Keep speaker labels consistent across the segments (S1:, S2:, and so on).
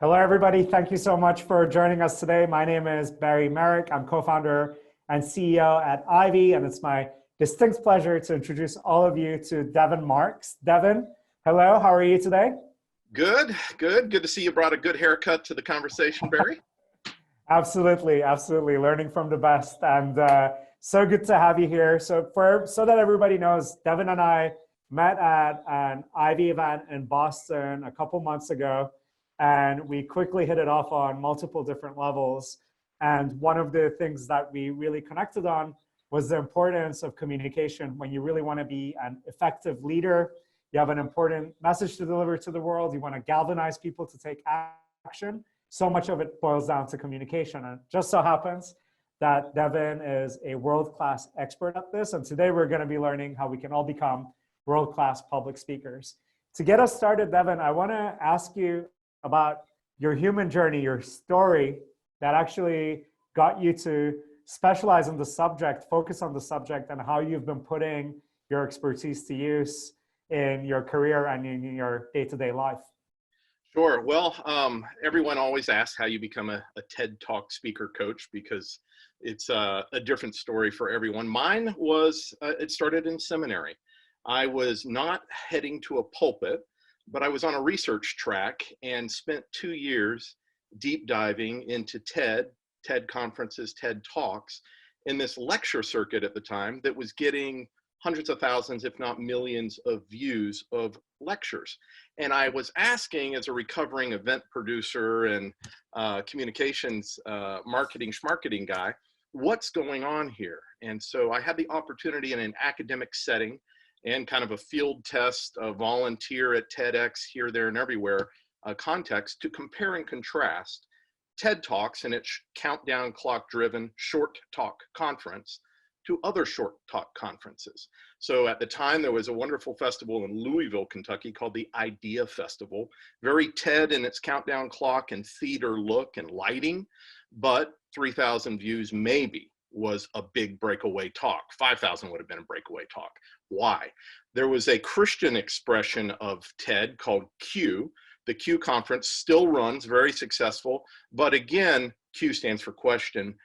S1: Hello, everybody. Thank you so much for joining us today. My name is Barry Merrick. I'm co-founder and CEO at Ivy, and it's my distinct pleasure to introduce all of you to Devin Marks. Devin, hello. How are you today?
S2: Good. Good to see you brought a good haircut to the conversation, Barry.
S1: Absolutely. Learning from the best. And so good to have you here. So that everybody knows, Devin and I met at an Ivy event in Boston a couple months ago, and we quickly hit it off on multiple different levels. And one of the things that we really connected on was the importance of communication. When you really want to be an effective leader, you have an important message to deliver to the world, you want to galvanize people to take action, so much of it boils down to communication. And it just so happens that Devin is a world-class expert at this. And today we're going to be learning how we can all become world-class public speakers. To get us started, Devin, I want to ask you about your human journey, your story that actually got you to specialize in the subject, focus on the subject, and how you've been putting your expertise to use in your career and in your day-to-day life.
S2: Sure. Well, everyone always asks how you become a TED Talk speaker coach, because it's a different story for everyone. Mine was, it started in seminary. I was not heading to a pulpit, but I was on a research track and spent 2 years deep diving into TED conferences, TED Talks, in this lecture circuit at the time that was getting hundreds of thousands, if not millions, of views of lectures. And I was asking, as a recovering event producer and communications marketing guy, what's going on here? And so I had the opportunity in an academic setting and kind of a field test, a volunteer at TEDx here, there, and everywhere context to compare and contrast TED Talks and its countdown clock-driven short talk conference to other short talk conferences. So at the time, there was a wonderful festival in Louisville, Kentucky called the Idea Festival. Very TED in its countdown clock and theater look and lighting, but 3,000 views maybe was a big breakaway talk. 5,000 would have been a breakaway talk. Why? There was a Christian expression of TED called Q. The Q conference still runs, very successful, but again, Q stands for question.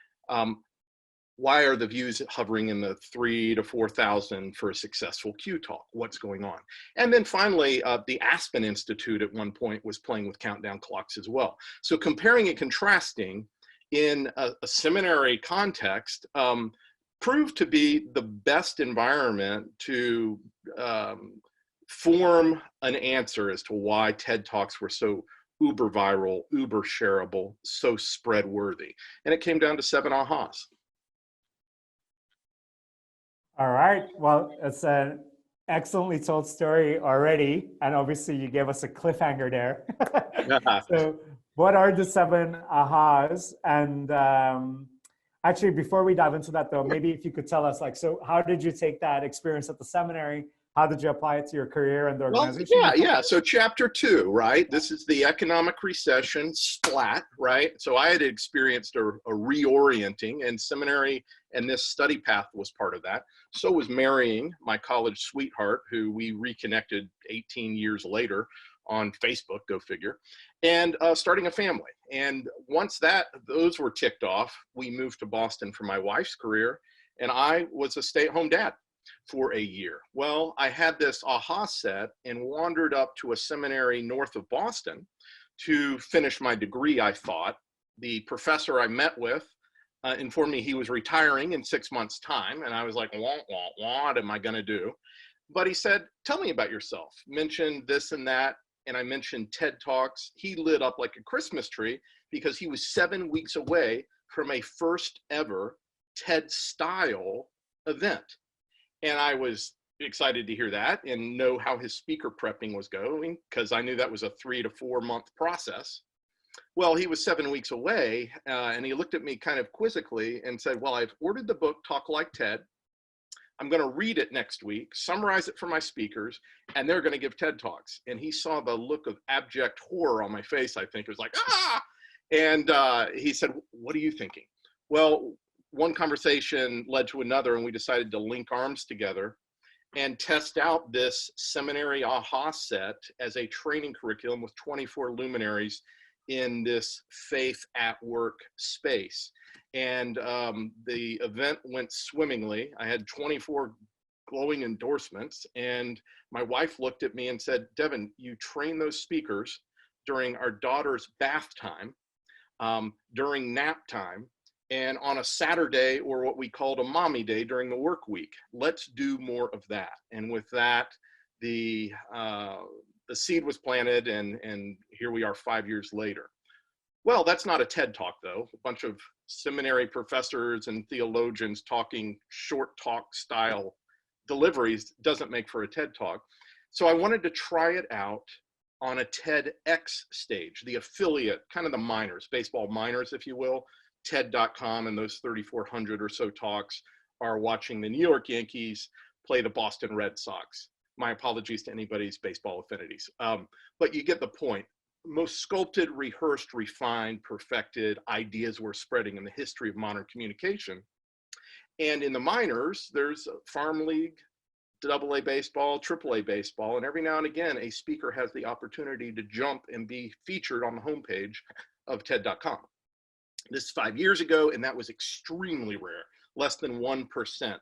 S2: Why are the views hovering in the 3,000 to 4,000 for a successful Q talk? What's going on? And then finally, the Aspen Institute at one point was playing with countdown clocks as well. So comparing and contrasting in a seminary context proved to be the best environment to form an answer as to why TED Talks were so uber viral, uber shareable, so spread worthy. And it came down to 7 ahas.
S1: All right. Well, it's an excellently told story already. And obviously you gave us a cliffhanger there. So what are the 7 ahas? And actually, before we dive into that though, maybe if you could tell us, like, so how did you take that experience at the seminary? How did you apply it to your career and the organization?
S2: Well, yeah. So chapter 2, right? This is the economic recession splat, right? So I had experienced a reorienting, and seminary and this study path was part of that. So was marrying my college sweetheart, who we reconnected 18 years later on Facebook, go figure, and starting a family. And once those were ticked off, we moved to Boston for my wife's career, and I was a stay-at-home dad for a year. Well, I had this aha set and wandered up to a seminary north of Boston to finish my degree, I thought. The professor I met with informed me he was retiring in 6 months' time, and I was like, what am I going to do? But he said, tell me about yourself. Mentioned this and that, and I mentioned TED Talks. He lit up like a Christmas tree because he was 7 weeks away from a first ever TED-style event. And I was excited to hear that and know how his speaker prepping was going, because I knew that was a 3 to 4 month process. Well, he was 7 weeks away, and he looked at me kind of quizzically and said, well, I've ordered the book, Talk Like TED. I'm going to read it next week, summarize it for my speakers, and they're going to give TED Talks. And he saw the look of abject horror on my face, I think. It was like, ah! And he said, what are you thinking? Well, one conversation led to another, and we decided to link arms together and test out this seminary aha set as a training curriculum with 24 luminaries in this faith at work space. And the event went swimmingly. I had 24 glowing endorsements, and my wife looked at me and said, Devin, you train those speakers during our daughter's bath time, during nap time, and on a Saturday, or what we called a mommy day during the work week. Let's do more of that. And with that, the seed was planted, and here we are 5 years later. Well, that's not a TED Talk, though. A bunch of seminary professors and theologians talking short talk style deliveries doesn't make for a TED Talk. So I wanted to try it out on a TEDx stage, the affiliate, kind of the minors, baseball minors, if you will. TED.com and those 3,400 or so talks are watching the New York Yankees play the Boston Red Sox. My apologies to anybody's baseball affinities. But you get the point. Most sculpted, rehearsed, refined, perfected ideas were spreading in the history of modern communication. And in the minors, there's farm league, AA baseball, AAA baseball, and every now and again, a speaker has the opportunity to jump and be featured on the homepage of TED.com. This is 5 years ago, and that was extremely rare. Less than 1%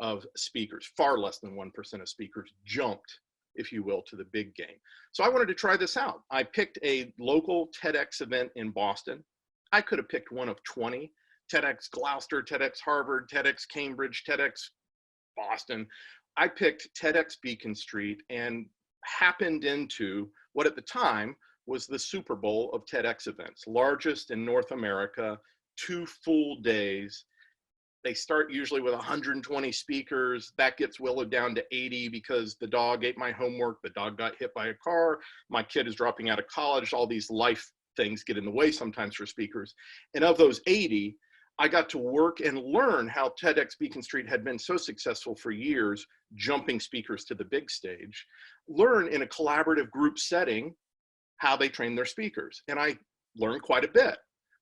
S2: of speakers, far less than 1% of speakers jumped, if you will, to the big game. So I wanted to try this out. I picked a local TEDx event in Boston. I could have picked one of 20, TEDx Gloucester, TEDx Harvard, TEDx Cambridge, TEDx Boston. I picked TEDx Beacon Street and happened into what at the time was the Super Bowl of TEDx events, largest in North America, 2 full days. They start usually with 120 speakers. That gets willowed down to 80 because the dog ate my homework, the dog got hit by a car, my kid is dropping out of college, all these life things get in the way sometimes for speakers. And of those 80, I got to work and learn how TEDx Beacon Street had been so successful for years, jumping speakers to the big stage, learn in a collaborative group setting how they train their speakers. And I learned quite a bit.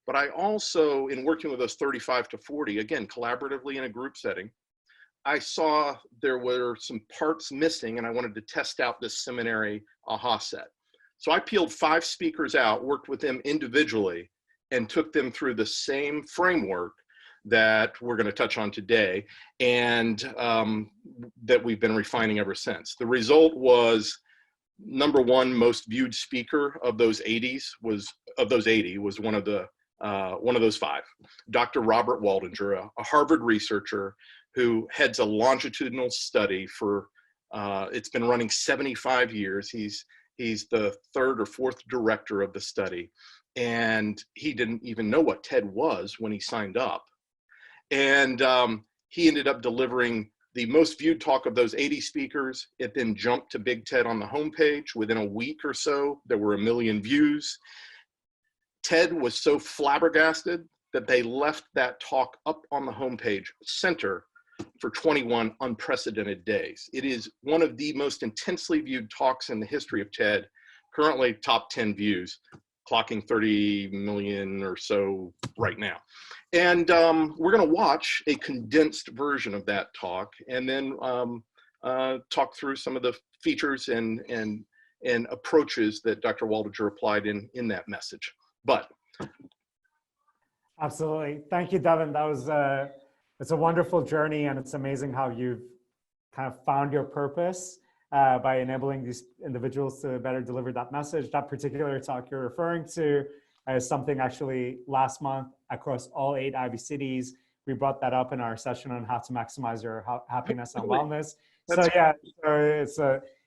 S2: But I also, in working with those 35 to 40, again, collaboratively in a group setting, I saw there were some parts missing, and I wanted to test out this seminary aha set. So I peeled 5 speakers out, worked with them individually, and took them through the same framework that we're going to touch on today, and that we've been refining ever since. The result was number one most viewed speaker of those 80 was one of those 5, Dr. Robert Waldinger, a Harvard researcher who heads a longitudinal study for, it's been running 75 years. He's the 3rd or 4th director of the study. And he didn't even know what TED was when he signed up. And he ended up delivering the most viewed talk of those 80 speakers. It then jumped to Big TED on the homepage. Within a week or so, there were 1 million views. TED was so flabbergasted that they left that talk up on the homepage center for 21 unprecedented days. It is one of the most intensely viewed talks in the history of TED, currently top 10 views, clocking 30 million or so right now. And we're going to watch a condensed version of that talk, and then talk through some of the features and approaches that Dr. Waldinger applied in that message. But
S1: absolutely, thank you, Devin. That was it's a wonderful journey, and it's amazing how you've kind of found your purpose by enabling these individuals to better deliver that message. That particular talk you're referring to is something actually last month across all 8 Ivy cities. We brought that up in our session on how to maximize your happiness and wellness. So yeah,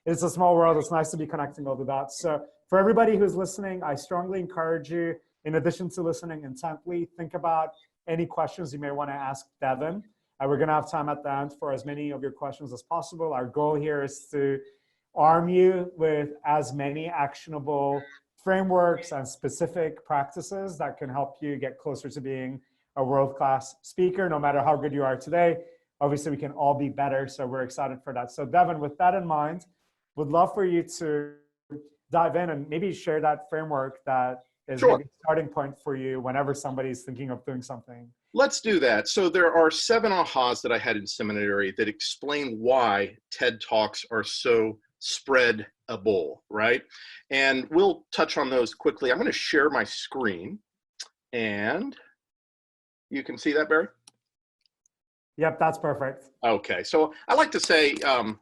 S1: it's a small world. It's nice to be connecting all the dots. So for everybody who's listening, I strongly encourage you, in addition to listening intently, think about any questions you may want to ask Devin. We're going to have time at the end for as many of your questions as possible. Our goal here is to arm you with as many actionable frameworks and specific practices that can help you get closer to being a world-class speaker, no matter how good you are today. Obviously, we can all be better, so we're excited for that. So Devin, with that in mind, would love for you to dive in and maybe share that framework that is maybe a starting point for you whenever somebody's thinking of doing something.
S2: Let's do that. So there are 7 ahas that I had in seminary that explain why TED Talks are so spread approachable, right? And we'll touch on those quickly. I'm going to share my screen, and you can see that, Barry?
S1: Yep, that's perfect.
S2: Okay, so I like to say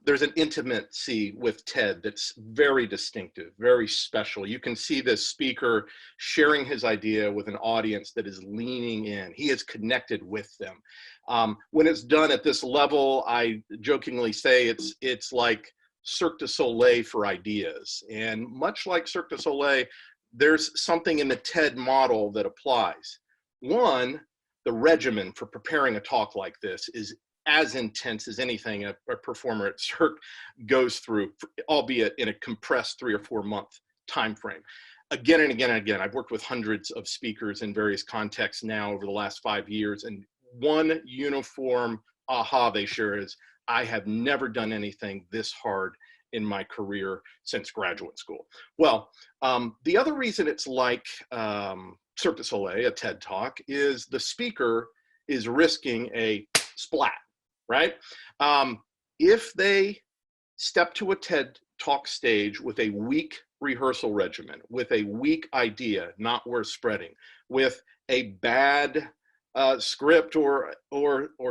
S2: there's an intimacy with TED that's very distinctive, very special. You can see this speaker sharing his idea with an audience that is leaning in. He is connected with them. When it's done at this level, I jokingly say it's like Cirque du Soleil for ideas. And much like Cirque du Soleil, there's something in the TED model that applies. One, the regimen for preparing a talk like this is as intense as anything a performer at Cirque goes through, albeit in a compressed 3 or 4 month time frame. Again and again and again, I've worked with hundreds of speakers in various contexts now over the last 5 years, and one uniform aha they share is, I have never done anything this hard in my career since graduate school. Well, the other reason it's like Cirque du Soleil, a TED Talk, is the speaker is risking a splat, right? If they step to a TED Talk stage with a weak rehearsal regimen, with a weak idea not worth spreading, with a bad script or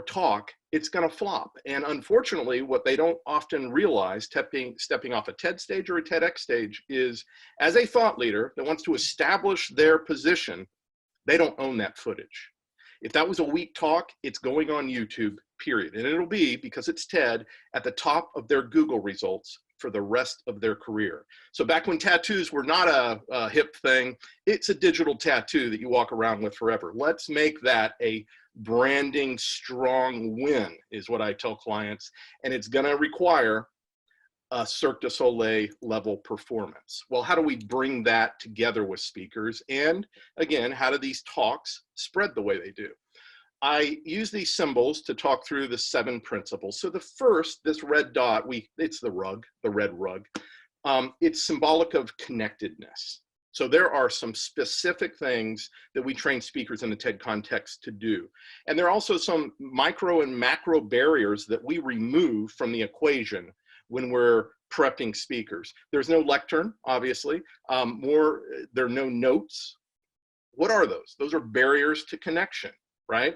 S2: talk, it's going to flop. And unfortunately, what they don't often realize stepping off a TED stage or a TEDx stage is, as a thought leader that wants to establish their position, they don't own that footage. If that was a weak talk, it's going on YouTube, period. And it'll be, because it's TED, at the top of their Google results for the rest of their career. So back when tattoos were not a hip thing, it's a digital tattoo that you walk around with forever. Let's make that a branding strong win, is what I tell clients. And it's going to require a Cirque du Soleil level performance. Well, how do we bring that together with speakers? And again, how do these talks spread the way they do? I use these symbols to talk through the 7 principles. So the first, this red dot, it's the rug, the red rug. It's symbolic of connectedness. So there are some specific things that we train speakers in the TED context to do. And there are also some micro and macro barriers that we remove from the equation when we're prepping speakers. There's no lectern, obviously. There are no notes. What are those? Those are barriers to connection, right?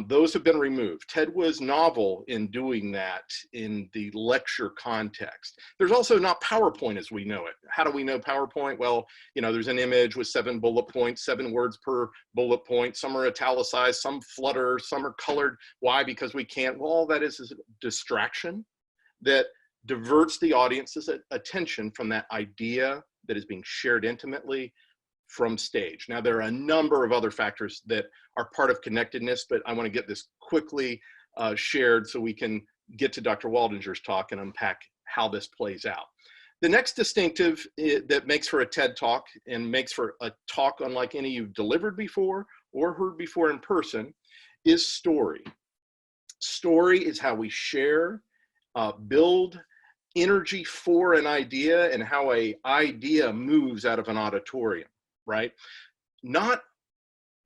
S2: Those have been removed. TED was novel in doing that in the lecture context. There's also not PowerPoint as we know it. How do we know PowerPoint? Well, there's an image with 7 bullet points, 7 words per bullet point. Some are italicized, some flutter, some are colored. Why? Because we can't. Well, all that is a distraction that diverts the audience's attention from that idea that is being shared intimately from stage. Now, there are a number of other factors that are part of connectedness, but I want to get this quickly shared so we can get to Dr. Waldinger's talk and unpack how this plays out. The next distinctive that makes for a TED Talk and makes for a talk unlike any you've delivered before or heard before in person is story. Story is how we share, build energy for an idea, and how an idea moves out of an auditorium, right? Not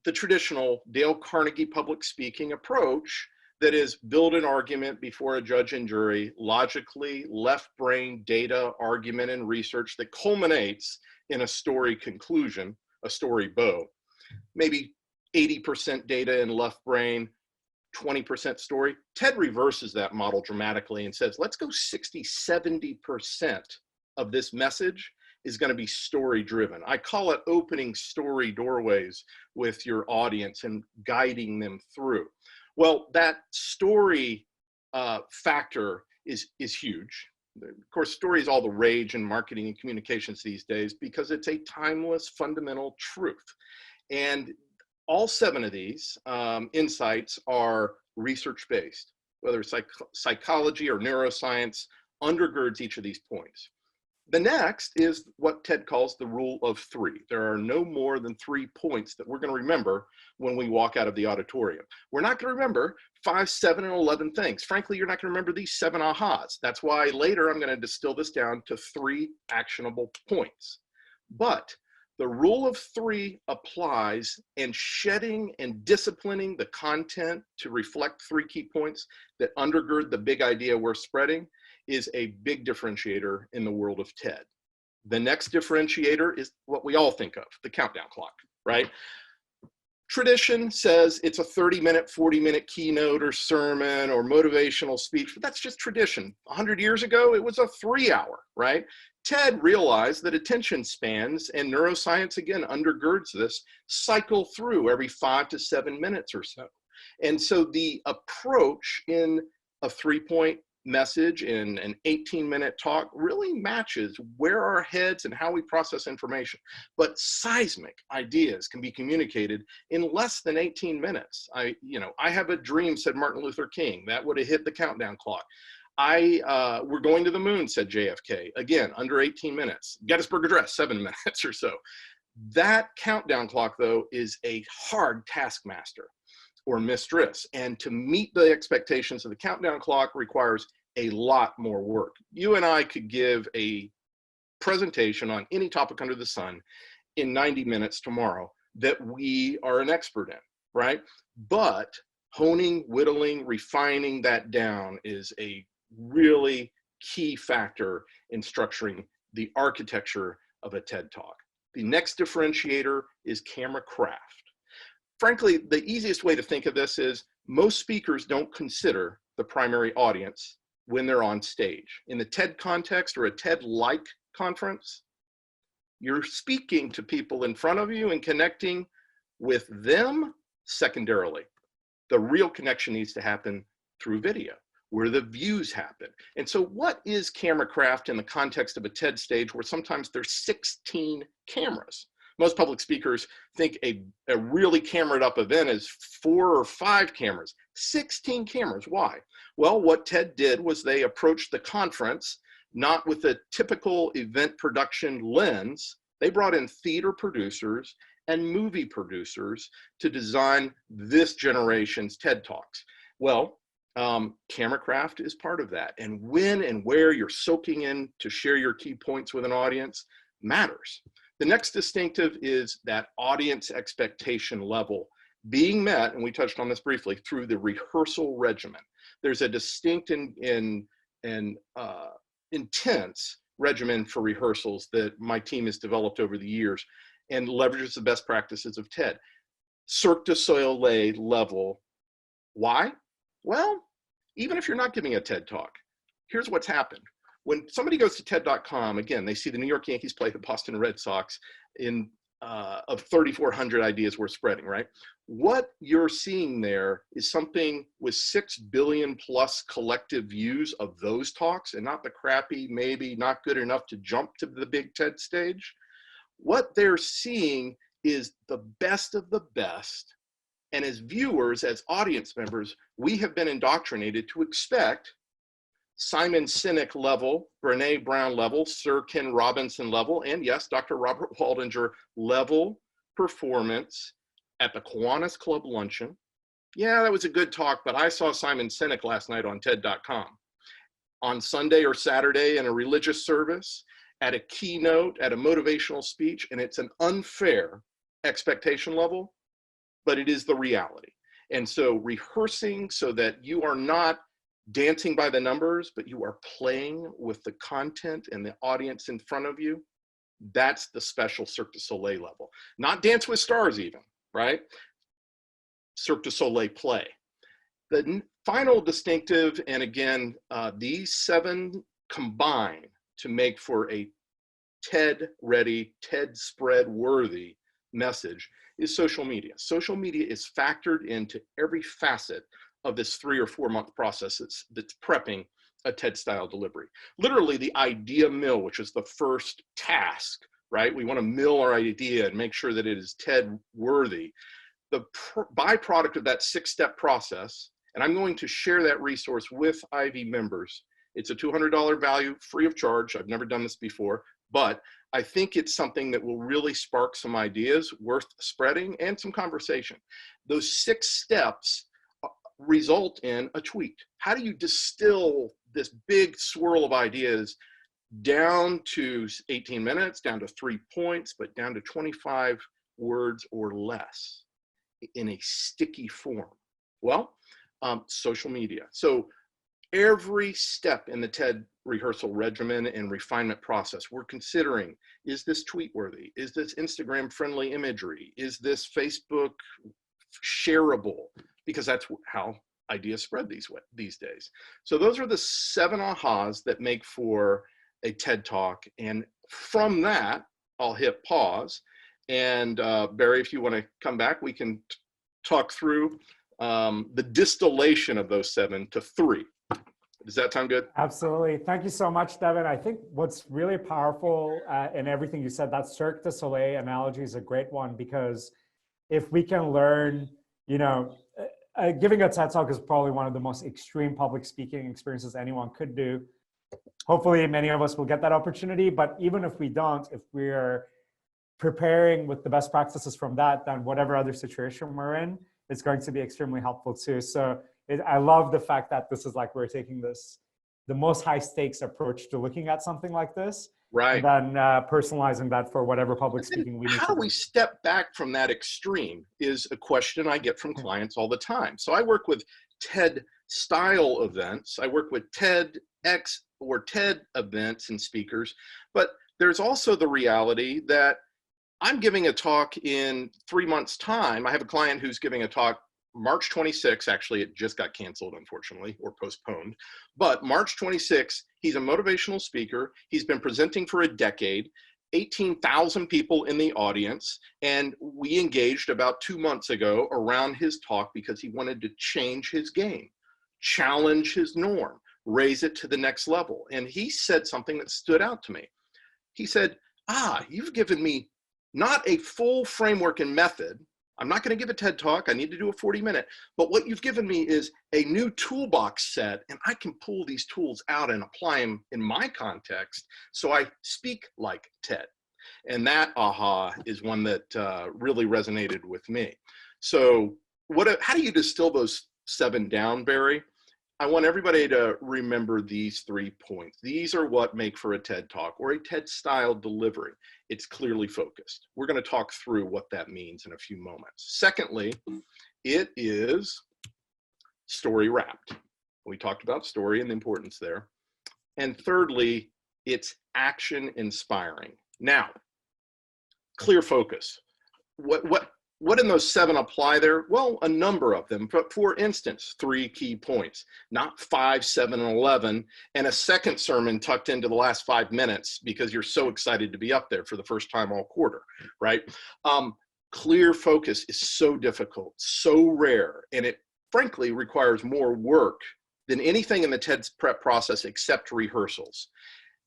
S2: the traditional Dale Carnegie public speaking approach that is build an argument before a judge and jury, logically, left brain, data, argument, and research that culminates in a story conclusion, a story bow. Maybe 80% data in left brain, 20% story. TED reverses that model dramatically and says, let's go 60, 70% of this message is going to be story driven. I call it opening story doorways with your audience and guiding them through. Well, that story factor is huge. Of course, story is all the rage in marketing and communications these days because it's a timeless, fundamental truth. And all 7 of these insights are research-based, whether it's psychology or neuroscience undergirds each of these points. The next is what TED calls the rule of 3. There are no more than 3 points that we're going to remember when we walk out of the auditorium. We're not going to remember 5, 7, and 11 things. Frankly, you're not going to remember these 7 ahas. That's why later I'm going to distill this down to 3 actionable points. But the rule of 3 applies, and shedding and disciplining the content to reflect 3 key points that undergird the big idea we're spreading is a big differentiator in the world of TED. The next differentiator is what we all think of, the countdown clock, right? Tradition says it's a 30-minute, 40-minute keynote or sermon or motivational speech, but that's just tradition. 100 years ago, it was a 3-hour, right? TED realized that attention spans, and neuroscience again undergirds this, cycle through every 5 to 7 minutes or so. And so the approach in a 3-point message in an 18-minute talk really matches where our heads and how we process information. But seismic ideas can be communicated in less than 18 minutes. I have a dream, said Martin Luther King. That would have hit the countdown clock. We're going to the moon, said JFK. Again, under 18 minutes. Gettysburg Address, 7 minutes or so. That countdown clock, though, is a hard taskmaster or mistress. And to meet the expectations of the countdown clock requires a lot more work. You and I could give a presentation on any topic under the sun in 90 minutes tomorrow that we are an expert in, right? But honing, whittling, refining that down is a really key factor in structuring the architecture of a TED Talk. The next differentiator is camera craft. Frankly, the easiest way to think of this is most speakers don't consider the primary audience when they're on stage. In the TED context or a TED-like conference, you're speaking to people in front of you and connecting with them secondarily. The real connection needs to happen through video, where the views happen. And so what is camera craft in the context of a TED stage where sometimes there's 16 cameras? Most public speakers think a really camered up event is 4 or 5 cameras. 16 cameras, why? Well, what TED did was they approached the conference not with a typical event production lens. They brought in theater producers and movie producers to design this generation's TED Talks. Well, camera craft is part of that. And when and where you're soaking in to share your key points with an audience matters. The next distinctive is that audience expectation level being met, and we touched on this briefly, through the rehearsal regimen. There's a distinct and intense regimen for rehearsals that my team has developed over the years and leverages the best practices of TED. Cirque du Soleil level. Why? Well, even if you're not giving a TED Talk, here's what's happened. When somebody goes to TED.com, again, they see the New York Yankees play the Boston Red Sox of 3,400 ideas we're spreading, right? What you're seeing there is something with 6 billion plus collective views of those talks and not the crappy, maybe not good enough to jump to the big TED stage. What they're seeing is the best of the best. And as viewers, as audience members, we have been indoctrinated to expect Simon Sinek level, Brene Brown level, Sir Ken Robinson level, and yes, Dr. Robert Waldinger level performance at the Kiwanis Club luncheon. Yeah, that was a good talk, but I saw Simon Sinek last night on TED.com. On Sunday or Saturday in a religious service, at a keynote, at a motivational speech, and it's an unfair expectation level, but it is the reality. And so rehearsing so that you are not dancing by the numbers, but you are playing with the content and the audience in front of you, that's the special Cirque du Soleil level. Not Dance with Stars even, right? Cirque du Soleil play. The final distinctive, and again, these 7 combine to make for a TED-ready, TED-spread-worthy message, is social media. Social media is factored into every facet of this 3 or 4 month process that's prepping a TED-style delivery. Literally the idea mill, which is the first task, right? We want to mill our idea and make sure that it is TED-worthy. The byproduct of that 6-step process, and I'm going to share that resource with Ivy members. It's a $200 value, free of charge. I've never done this before, but I think it's something that will really spark some ideas worth spreading and some conversation. Those 6 steps result in a tweet. How do you distill this big swirl of ideas down to 18 minutes, down to 3 points, but down to 25 words or less in a sticky form? Well, social media. So every step in the TED rehearsal regimen and refinement process, we're considering, is this tweet worthy? Is this Instagram friendly imagery? Is this Facebook shareable? Because that's how ideas spread these days. So those are the 7 ahas that make for a TED Talk. And from that, I'll hit pause. And Barry, if you want to come back, we can talk through the distillation of those 7 to 3. Does that sound good?
S1: Absolutely. Thank you so much, Devin. I think what's really powerful in everything you said, that Cirque du Soleil analogy is a great one, because if we can learn, giving a TED Talk is probably one of the most extreme public speaking experiences anyone could do. Hopefully, many of us will get that opportunity. But even if we don't, if we're preparing with the best practices from that, then whatever other situation we're in, it's going to be extremely helpful too. So I love the fact that this is like we're taking the most high stakes approach to looking at something like this.
S2: Right.
S1: And then personalizing that for whatever public speaking we need to do.
S2: How do we step back from that extreme is a question I get from clients all the time. So I work with TED style events. I work with TEDx or TED events and speakers, but there's also the reality that I'm giving a talk in 3 months' time. I have a client who's giving a talk March 26th. Actually, it just got canceled, unfortunately, or postponed. But March 26th, he's a motivational speaker. He's been presenting for a decade, 18,000 people in the audience. And we engaged about 2 months ago around his talk because he wanted to change his game, challenge his norm, raise it to the next level. And he said something that stood out to me. He said, you've given me not a full framework and method. I'm not going to give a TED Talk. I need to do a 40-minute. But what you've given me is a new toolbox set, and I can pull these tools out and apply them in my context so I speak like TED. And that aha is one that really resonated with me. So how do you distill those 7 down, Barry? I want everybody to remember these 3 points. These are what make for a TED Talk or a TED style delivery. It's clearly focused. We're going to talk through what that means in a few moments. Secondly, it is story wrapped. We talked about story and the importance there. And thirdly, it's action inspiring. Now, clear focus. What in those 7 apply there? Well, a number of them. But for instance, 3 key points, not 5, 7, and 11, and a second sermon tucked into the last 5 minutes because you're so excited to be up there for the first time all quarter, right? Clear focus is so difficult, so rare, and it frankly requires more work than anything in the TED prep process except rehearsals.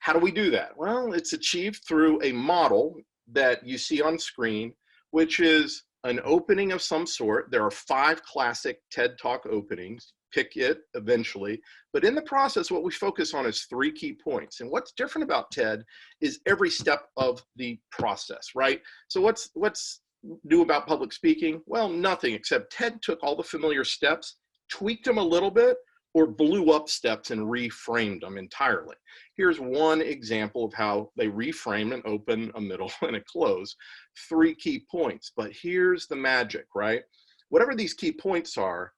S2: How do we do that? Well, it's achieved through a model that you see on screen, which is an opening of some sort. There are 5 classic TED Talk openings. Pick it eventually. But in the process, what we focus on is 3 key points. And what's different about TED is every step of the process, right? So what's new about public speaking? Well, nothing, except TED took all the familiar steps, tweaked them a little bit, or blew up steps and reframed them entirely. Here's one example of how they reframe an open, a middle, and a close. 3 key points, but here's the magic, right? Whatever these key points are,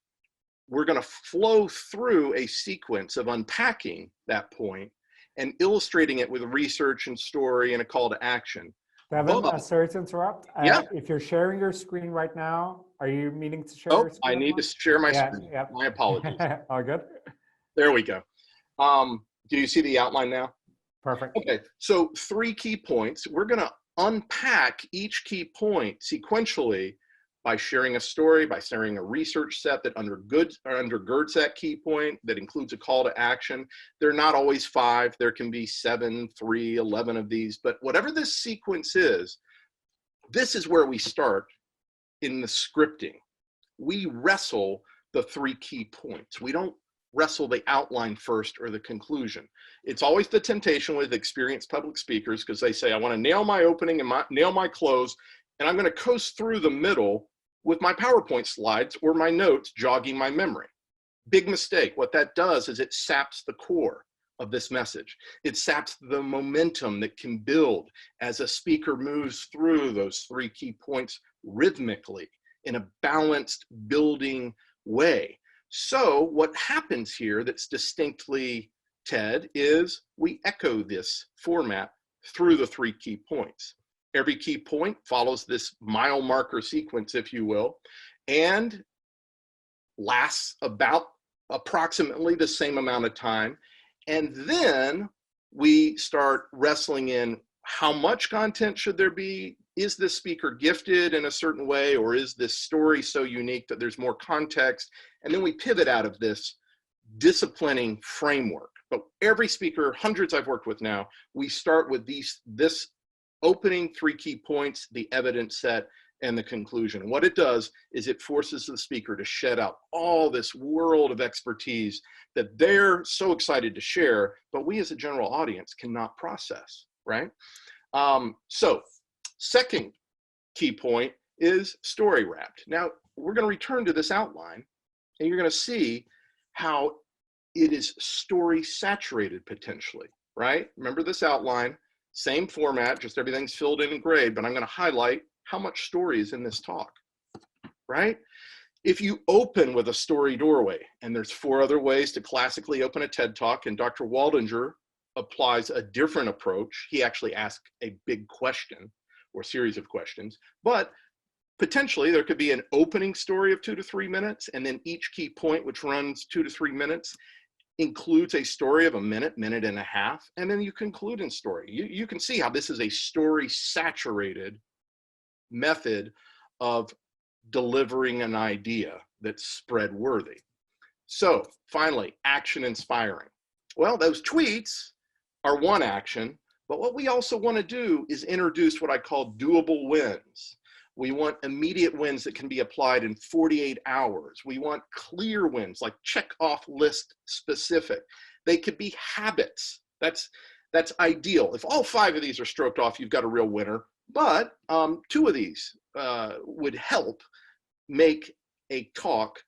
S2: we're gonna flow through a sequence of unpacking that point and illustrating it with research and story and a call to action.
S1: Devin, sorry to interrupt.
S2: Yeah.
S1: If you're sharing your screen right now, are you meaning to share your screen?
S2: I need to share my screen.
S1: Yeah.
S2: My apologies.
S1: All good?
S2: There we go. Do you see the outline now?
S1: Perfect.
S2: Okay, so 3 key points. We're gonna unpack each key point sequentially by sharing a story, by sharing a research set that undergirds that key point, that includes a call to action. They're not always 5, there can be 7, 3, 11 of these, but whatever this sequence is, this is where we start in the scripting. We wrestle the 3 key points. We don't wrestle the outline first or the conclusion. It's always the temptation with experienced public speakers, because they say, I want to nail my opening and nail my close, and I'm going to coast through the middle with my PowerPoint slides or my notes jogging my memory. Big mistake. What that does is it saps the core of this message. It saps the momentum that can build as a speaker moves through those 3 key points rhythmically in a balanced building way. So what happens here that's distinctly TED is we echo this format through the 3 key points. Every key point follows this mile marker sequence, if you will, and lasts about approximately the same amount of time. And then we start wrestling in how much content should there be? Is this speaker gifted in a certain way, or is this story so unique that there's more context? And then we pivot out of this disciplining framework. But every speaker, hundreds I've worked with now, we start with this opening 3 key points, the evidence set, and the conclusion. What it does is it forces the speaker to shed out all this world of expertise that they're so excited to share, but we as a general audience cannot process, right? So second key point is story wrapped. Now, we're going to return to this outline, and you're going to see how it is story saturated potentially, right? Remember this outline, same format, just everything's filled in gray, but I'm going to highlight how much story is in this talk, right? If you open with a story doorway, and there's 4 other ways to classically open a TED Talk, and Dr. Waldinger applies a different approach. He actually asks a big question or series of questions, but potentially there could be an opening story of 2 to 3 minutes, and then each key point, which runs 2 to 3 minutes, includes a story of a minute, minute and a half, and then you conclude in story. You can see how this is a story saturated method of delivering an idea that's spread worthy. So finally, action inspiring. Well, those tweets are one action, but what we also want to do is introduce what I call doable wins. We want immediate wins that can be applied in 48 hours. We want clear wins, like check off list specific. They could be habits. That's ideal. If all 5 of these are stroked off, you've got a real winner. But 2 of these would help make a talk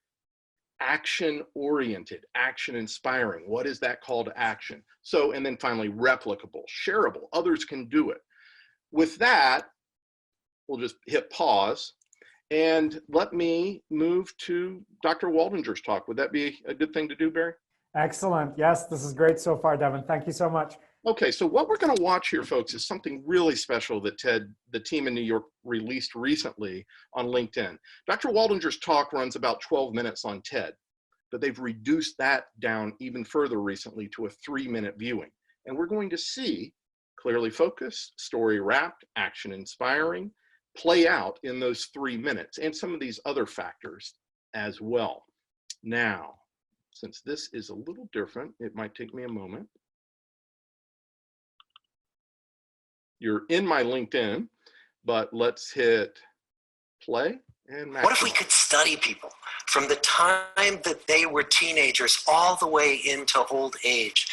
S2: action-oriented, action-inspiring. What is that call to action? So, and then finally, replicable, shareable. Others can do it. With that, we'll just hit pause and let me move to Dr. Waldinger's talk. Would that be a good thing to do, Barry?
S1: Excellent. Yes, this is great so far, Devin. Thank you so much.
S2: Okay, so what we're going to watch here, folks, is something really special that TED, the team in New York, released recently on LinkedIn. Dr. Waldinger's talk runs about 12 minutes on TED, but they've reduced that down even further recently to a 3-minute viewing. And we're going to see clearly focused, story wrapped, action inspiring, play out in those 3 minutes, and some of these other factors as well. Now, since this is a little different, it might take me a moment. You're in my LinkedIn, but let's hit play and maximize.
S3: What if we could study people from the time that they were teenagers all the way into old age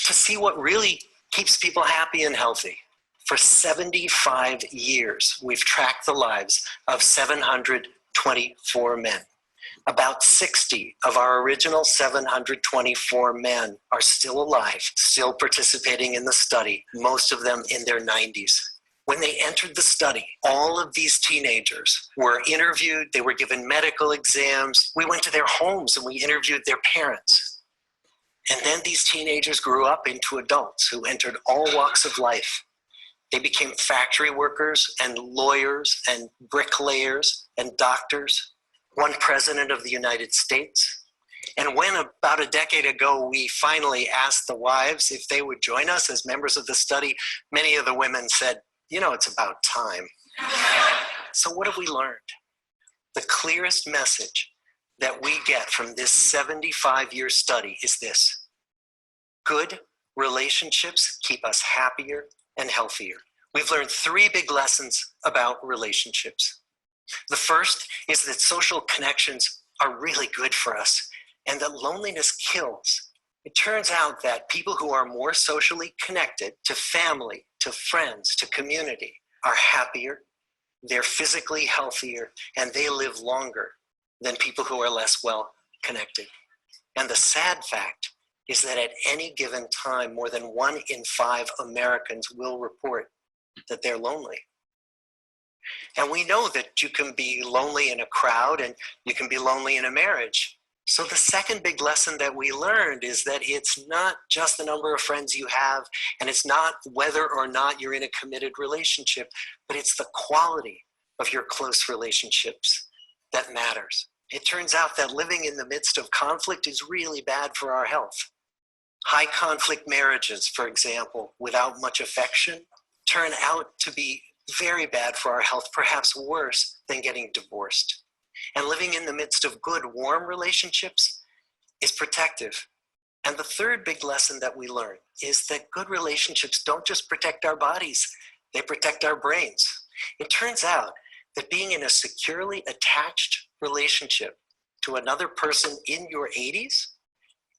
S3: to see what really keeps people happy and healthy? For 75 years, we've tracked the lives of 724 men. About 60 of our original 724 men are still alive, still participating in the study, most of them in their 90s. When they entered the study, all of these teenagers were interviewed, they were given medical exams, we went to their homes and we interviewed their parents. And then these teenagers grew up into adults who entered all walks of life. They became factory workers and lawyers and bricklayers and doctors. One president of the United States. And when about a decade ago, we finally asked the wives if they would join us as members of the study, many of the women said, you know, it's about time. So what have we learned? The clearest message that we get from this 75-year study is this: good relationships keep us happier and healthier. We've learned 3 big lessons about relationships. The first is that social connections are really good for us and that loneliness kills. It turns out that people who are more socially connected to family, to friends, to community are happier, they're physically healthier, and they live longer than people who are less well connected. And the sad fact is that at any given time, more than 1 in 5 Americans will report that they're lonely. And we know that you can be lonely in a crowd and you can be lonely in a marriage. So the second big lesson that we learned is that it's not just the number of friends you have, and it's not whether or not you're in a committed relationship, but it's the quality of your close relationships that matters. It turns out that living in the midst of conflict is really bad for our health. High conflict marriages, for example, without much affection, turn out to be very bad for our health, perhaps worse than getting divorced. And living in the midst of good, warm relationships is protective. And the third big lesson that we learn is that good relationships don't just protect our bodies, they protect our brains. It turns out that being in a securely attached relationship to another person in your 80s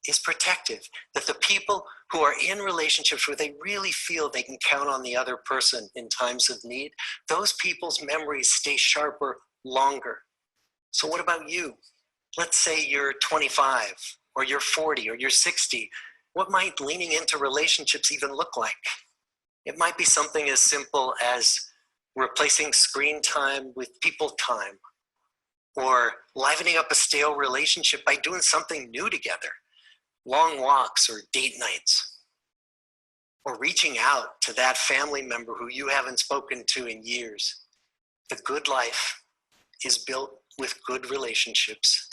S3: is protective. That the people who are in relationships where they really feel they can count on the other person in times of need, those people's memories stay sharper longer. So what about you? Let's say you're 25, or you're 40, or you're 60. What might leaning into relationships even look like? It might be something as simple as replacing screen time with people time, or livening up a stale relationship by doing something new together, long walks or date nights, or reaching out to that family member who you haven't spoken to in years. The good life is built with good relationships.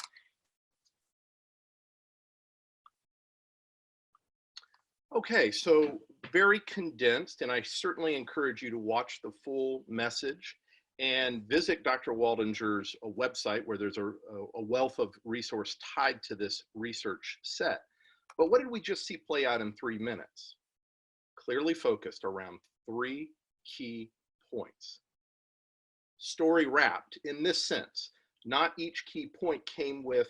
S2: Okay, so very condensed, and I certainly encourage you to watch the full message and visit Dr. Waldinger's website, where there's a wealth of resource tied to this research set. But what did we just see play out in 3 minutes? Clearly focused around 3 key points. Story wrapped in this sense. Not each key point came with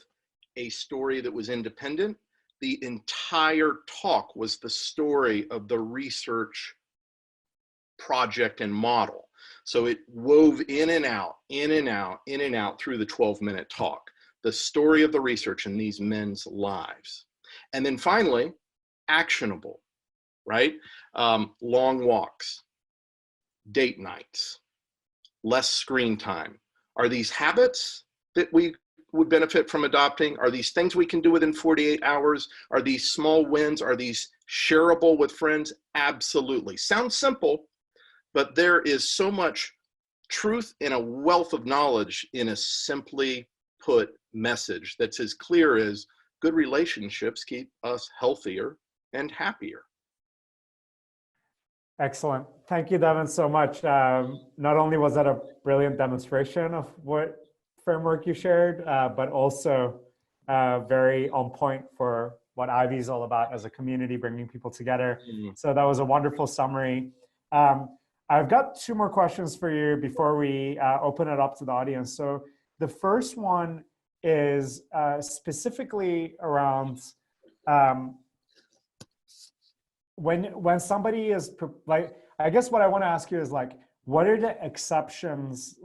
S2: a story that was independent. The entire talk was the story of the research project and model. So it wove in and out, in and out, in and out through the 12-minute talk. The story of the research in these men's lives. And then finally, actionable, right? Long walks, date nights, less screen time. Are these habits that we would benefit from adopting? Are these things we can do within 48 hours? Are these small wins? Are these shareable with friends? Absolutely. Sounds simple, but there is so much truth and a wealth of knowledge in a simply put message that's as clear as good relationships keep us healthier and happier.
S1: Excellent. Thank you, Devin, so much. Not only was that a brilliant demonstration of what framework you shared, but also very on point for what Ivy is all about as a community, bringing people together. So that was a wonderful summary. I've got 2 more questions for you before we open it up to the audience. So the first one is specifically around when somebody is like, I guess what I want to ask you is like, what are the exceptions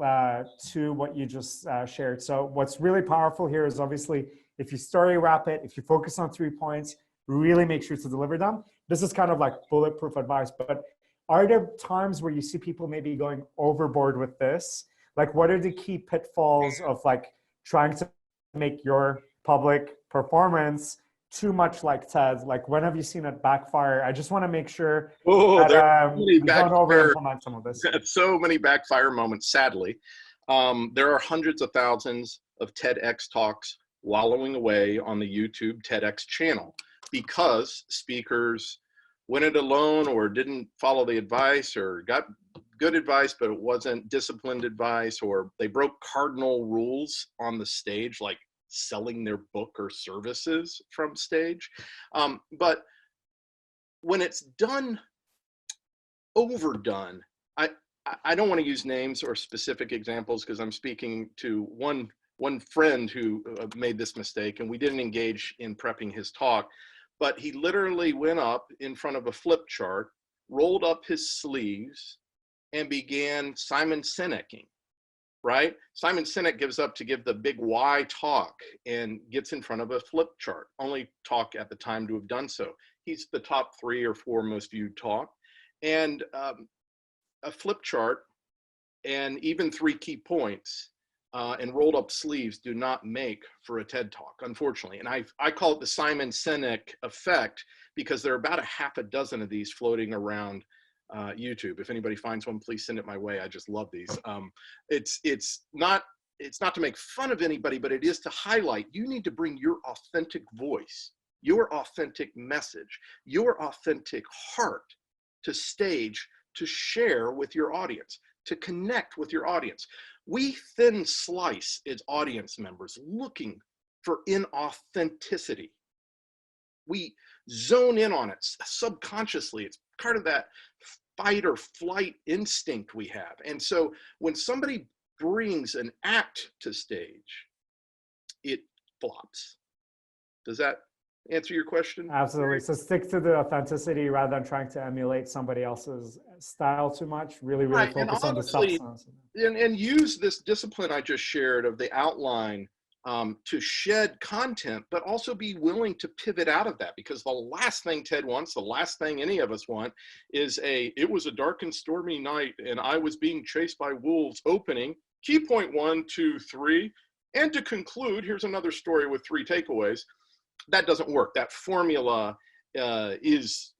S1: to what you just shared? So what's really powerful here is obviously if you story wrap it, if you focus on 3 points, really make sure to deliver them. This is kind of like bulletproof advice, but are there times where you see people maybe going overboard with this? Like, what are the key pitfalls of like trying to make your public performance too much like TED? Like, when have you seen it backfire? I just want to make sure that we don't over-implement some of this.
S2: So many backfire moments, sadly. There are hundreds of thousands of TEDx talks wallowing away on the YouTube TEDx channel because speakers went it alone or didn't follow the advice or got good advice, but it wasn't disciplined advice, or they broke cardinal rules on the stage, like selling their book or services from stage. But when it's done, overdone, I don't want to use names or specific examples because I'm speaking to one friend who made this mistake, and we didn't engage in prepping his talk, but he literally went up in front of a flip chart, rolled up his sleeves, and began Simon Sinek'ing. Right? Simon Sinek gives up to give the big why talk and gets in front of a flip chart. Only talk at the time to have done so. He's the top 3 or 4 most viewed talk. And a flip chart and even 3 key points and rolled up sleeves do not make for a TED Talk, unfortunately. And I call it the Simon Sinek effect, because there are about a half a dozen of these floating around YouTube. If anybody finds one, please send it my way. I just love these. It's not to make fun of anybody, but it is to highlight you need to bring your authentic voice, your authentic message, your authentic heart to stage, to share with your audience, to connect with your audience. We thin slice as audience members looking for inauthenticity. We zone in on it subconsciously. It's part of that fight or flight instinct we have. And so when somebody brings an act to stage, it flops. Does that answer your question?
S1: Absolutely. So stick to the authenticity rather than trying to emulate somebody else's style too much. Really
S2: Right.
S1: focus on the substance.
S2: And use this discipline I just shared of the outline to shed content, but also be willing to pivot out of that, because the last thing TED wants, the last thing any of us want, is it was a dark and stormy night and I was being chased by wolves opening. Key point 1, 2, 3. And to conclude, here's another story with 3 takeaways. That doesn't work. That formula is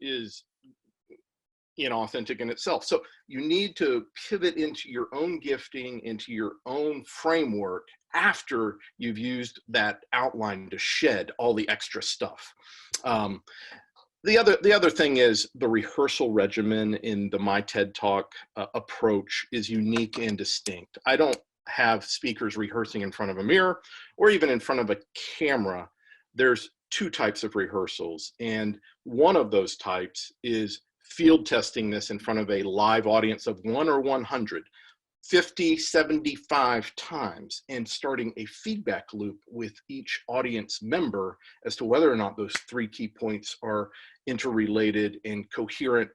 S2: inauthentic in itself. So you need to pivot into your own gifting, into your own framework after you've used that outline to shed all the extra stuff. The other thing is the rehearsal regimen in the My TED Talk approach is unique and distinct. I don't have speakers rehearsing in front of a mirror or even in front of a camera. There's 2 types of rehearsals, and one of those types is field testing this in front of a live audience of 1 or 100, 50, 75 times, and starting a feedback loop with each audience member as to whether or not those 3 key points are interrelated and coherent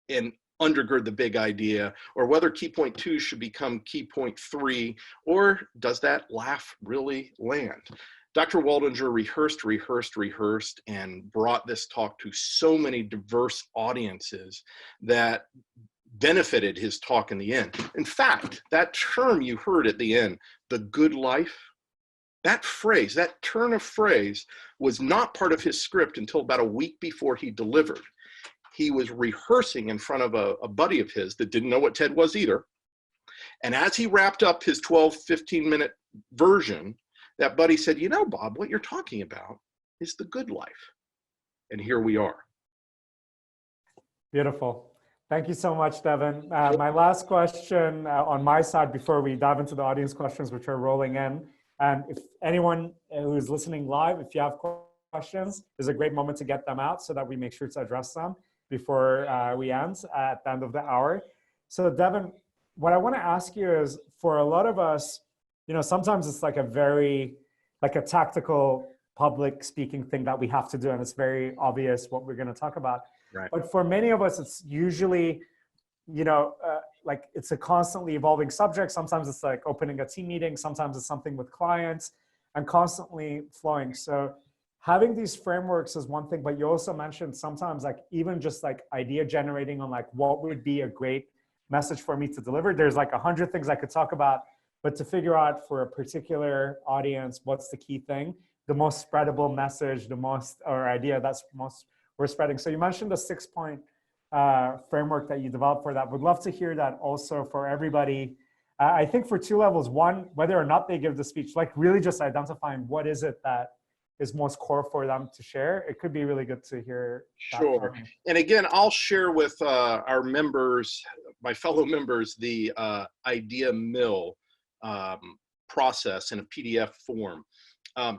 S2: and undergird the big idea, or whether key point 2 should become key point 3, or does that laugh really land? Dr. Waldinger rehearsed, and brought this talk to so many diverse audiences that benefited his talk in the end. In fact, that term you heard at the end, the good life, that phrase, that turn of phrase was not part of his script until about a week before he delivered. He was rehearsing in front of a buddy of his that didn't know what TED was either. And as he wrapped up his 12, 15-minute version, that buddy said, "You know, Bob, what you're talking about is the good life." And here we are.
S1: Beautiful. Thank you so much, Devin. My last question on my side before we dive into the audience questions, which are rolling in. And if anyone who is listening live, if you have questions, is a great moment to get them out so that we make sure to address them before we end at the end of the hour. So Devin, what I want to ask you is, for a lot of us, sometimes it's like a tactical public speaking thing that we have to do, and it's very obvious what we're going to talk about.
S2: Right.
S1: But for many of us, it's usually, like it's a constantly evolving subject. Sometimes it's like opening a team meeting. Sometimes it's something with clients, and constantly flowing. So having these frameworks is one thing, but you also mentioned sometimes like even just like idea generating on like what would be a great message for me to deliver. There's like 100 things I could talk about. But to figure out for a particular audience, what's the key thing, the most spreadable message, or idea that's most worth spreading. So you mentioned the 6-point framework that you developed for that. Would love to hear that also for everybody. I think for 2 levels. One, whether or not they give the speech, like really just identifying what is it that is most core for them to share. It could be really good to hear.
S2: Sure. And again, I'll share with our members, my fellow members, the idea mill process in a PDF form.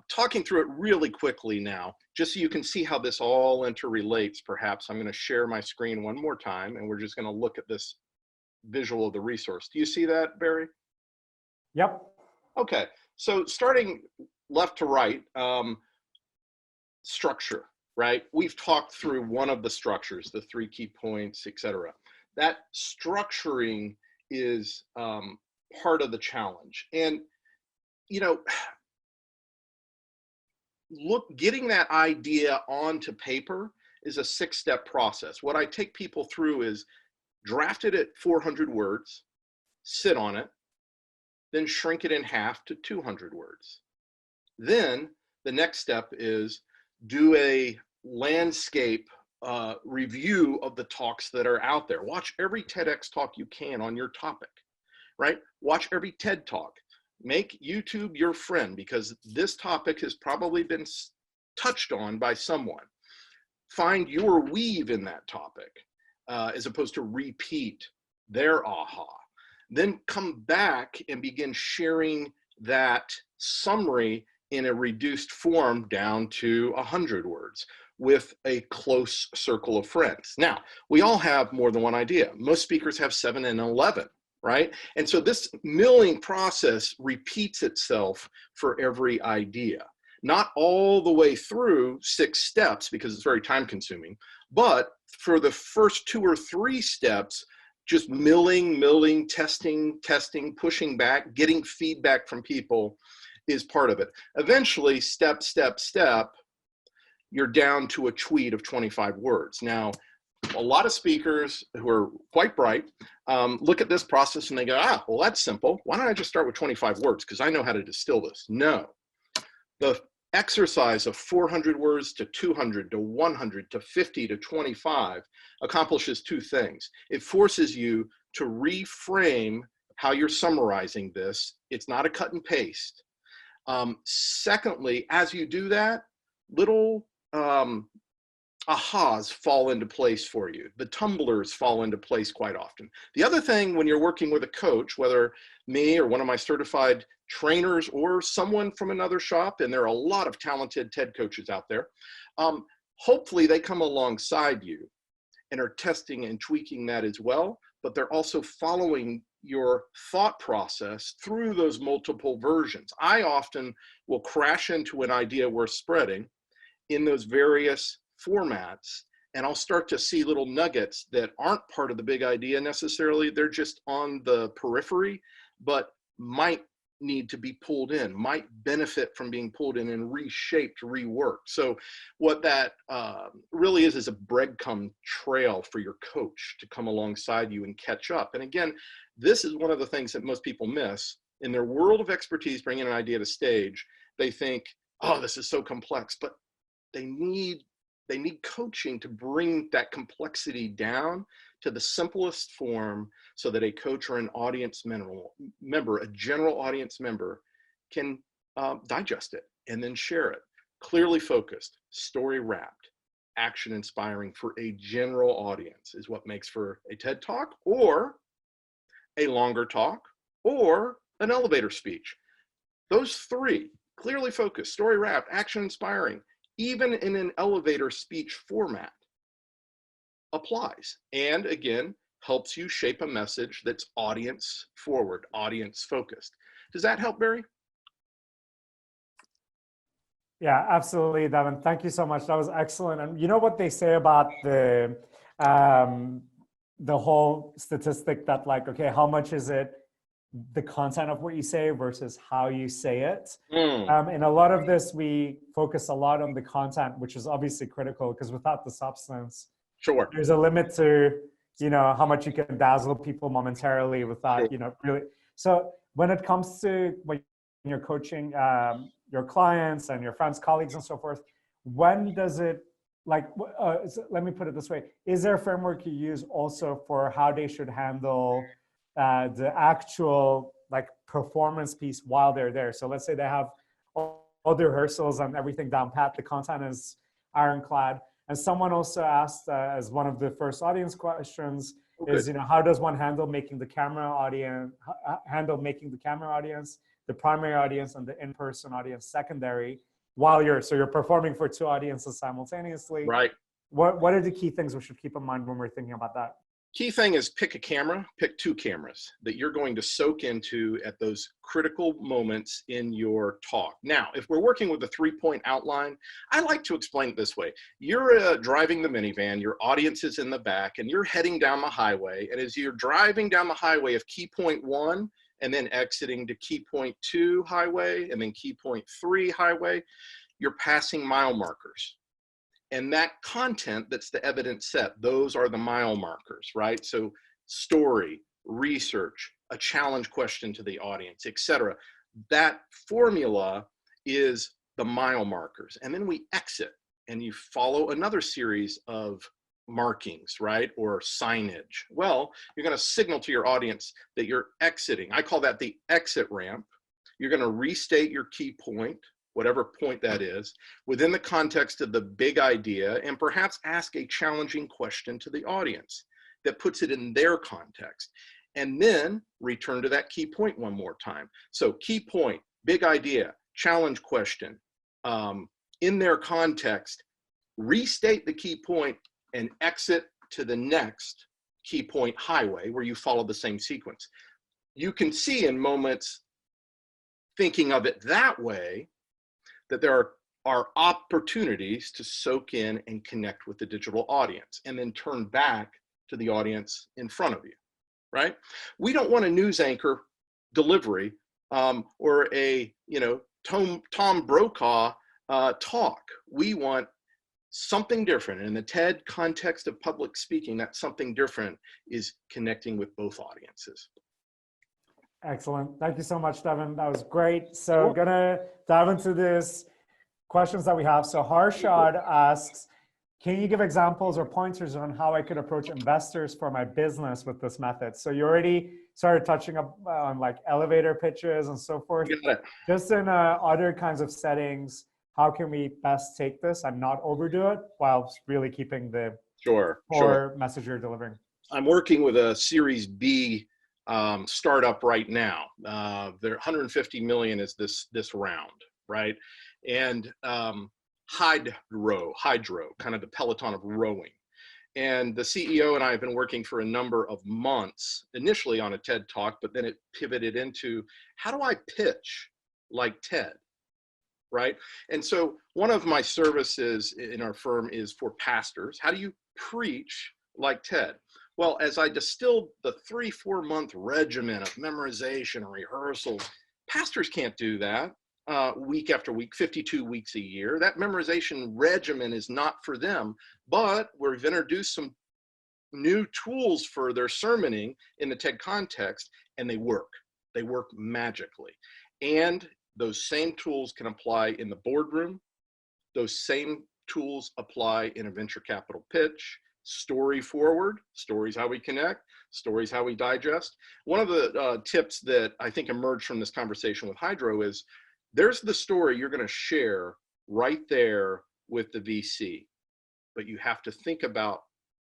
S2: Talking through it really quickly now, just so you can see how this all interrelates, perhaps I'm going to share my screen one more time, and we're just going to look at this visual of the resource. Do you see that, Barry?
S1: Yep.
S2: Okay, so starting left to right, structure, right? We've talked through one of the structures, the 3 key points, etc. That structuring is part of the challenge. And, getting that idea onto paper is a 6-step process. What I take people through is draft it at 400 words, sit on it, then shrink it in half to 200 words. Then the next step is do a landscape review of the talks that are out there. Watch every TEDx talk you can on your topic, right? Watch every TED talk. Make YouTube your friend, because this topic has probably been touched on by someone. Find your weave in that topic, as opposed to repeat their aha. Then come back and begin sharing that summary in a reduced form down to 100 words with a close circle of friends. Now, we all have more than one idea. Most speakers have 7 and 11, right? And so this milling process repeats itself for every idea. Not all the way through 6 steps, because it's very time consuming, but for the first 2 or 3 steps, just milling, testing, pushing back, getting feedback from people is part of it. Eventually, step, you're down to a tweet of 25 words. Now, a lot of speakers who are quite bright look at this process and they go, well, that's simple. Why don't I just start with 25 words? Because I know how to distill this. No. The exercise of 400 words to 200 to 100 to 50 to 25 accomplishes 2 things. It forces you to reframe how you're summarizing this. It's not a cut and paste. Secondly, as you do that, little ahas fall into place for you. The tumblers fall into place quite often. The other thing, when you're working with a coach, whether me or one of my certified trainers or someone from another shop, and there are a lot of talented TED coaches out there, hopefully they come alongside you and are testing and tweaking that as well, but they're also following your thought process through those multiple versions. I often will crash into an idea we're spreading in those various formats, and I'll start to see little nuggets that aren't part of the big idea necessarily. They're just on the periphery, but might need to be pulled in, might benefit from being pulled in and reshaped, reworked. So what that really is a breadcrumb trail for your coach to come alongside you and catch up. And again, this is one of the things that most people miss. In their world of expertise, bringing an idea to stage, they think, oh, this is so complex, but they need coaching to bring that complexity down to the simplest form so that a coach or an audience member, a general audience member, can digest it and then share it. Clearly focused, story wrapped, action inspiring for a general audience is what makes for a TED Talk or a longer talk or an elevator speech. Those 3, clearly focused, story wrapped, action inspiring, even in an elevator speech format, applies. And again, helps you shape a message that's audience forward, audience focused. Does that help, Barry?
S1: Yeah, absolutely, Devin. Thank you so much. That was excellent. And you know what they say about the whole statistic that, like, okay, how much is it the content of what you say versus how you say it? In a lot of this, we focus a lot on the content, which is obviously critical, because without the substance,
S2: sure,
S1: there's a limit to, you know, how much you can dazzle people momentarily without,
S2: sure,
S1: you know, really. So when it comes to when you're coaching your clients and your friends, colleagues, and so forth, when does it, like, let me put it this way, is there a framework you use also for how they should handle the actual, like, performance piece while they're there? So let's say they have all the rehearsals and everything down pat, the content is ironclad. And someone also asked, as one of the first audience questions, is, you know, how does one handle making the camera audience, the primary audience, and the in-person audience secondary, while you're performing for 2 audiences simultaneously?
S2: Right.
S1: What are the key things we should keep in mind when we're thinking about that?
S2: Key thing is pick a camera, pick 2 cameras that you're going to soak into at those critical moments in your talk. Now, if we're working with a 3-point outline, I like to explain it this way. You're driving the minivan, your audience is in the back, and you're heading down the highway. And as you're driving down the highway of key point 1 and then exiting to key point 2 highway and then key point 3 highway, you're passing mile markers. And that content that's the evidence set, those are the mile markers, right? So story, research, a challenge question to the audience, etc. That formula is the mile markers. And then we exit and you follow another series of markings, right? Or signage. Well, you're going to signal to your audience that you're exiting. I call that the exit ramp. You're going to restate your key point, whatever point that is, within the context of the big idea, and perhaps ask a challenging question to the audience that puts it in their context. And then return to that key point one more time. So key point, big idea, challenge question, in their context, restate the key point and exit to the next key point highway where you follow the same sequence. You can see in moments thinking of it that way, that there are opportunities to soak in and connect with the digital audience and then turn back to the audience in front of you, right? We don't want a news anchor delivery or a, Tom Brokaw talk. We want something different. In the TED context of public speaking, that something different is connecting with both audiences.
S1: Excellent. Thank you so much, Devin. That was great. So gonna dive into this questions that we have. So Harshad asks, can you give examples or pointers on how I could approach investors for my business with this method? So you already started touching up on like elevator pitches and so forth. Just in other kinds of settings, how can we best take this and not overdo it while really keeping the core message you're delivering?
S2: I'm working with a Series B startup right now. Their 150 million is this round, right? And Hydro, kind of the Peloton of rowing. And the CEO and I have been working for a number of months, initially on a TED Talk, but then it pivoted into, how do I pitch like TED, right? And so one of my services in our firm is for pastors. How do you preach like TED? Well, as I distilled the 3-4 month regimen of memorization and rehearsals, pastors can't do that week after week, 52 weeks a year. That memorization regimen is not for them, but we've introduced some new tools for their sermoning in the TED context, and they work. They work magically. And those same tools can apply in the boardroom. Those same tools apply in a venture capital pitch. Story forward, stories how we connect, stories how we digest. One of the tips that I think emerged from this conversation with Hydro is, there's the story you're going to share right there with the VC, but you have to think about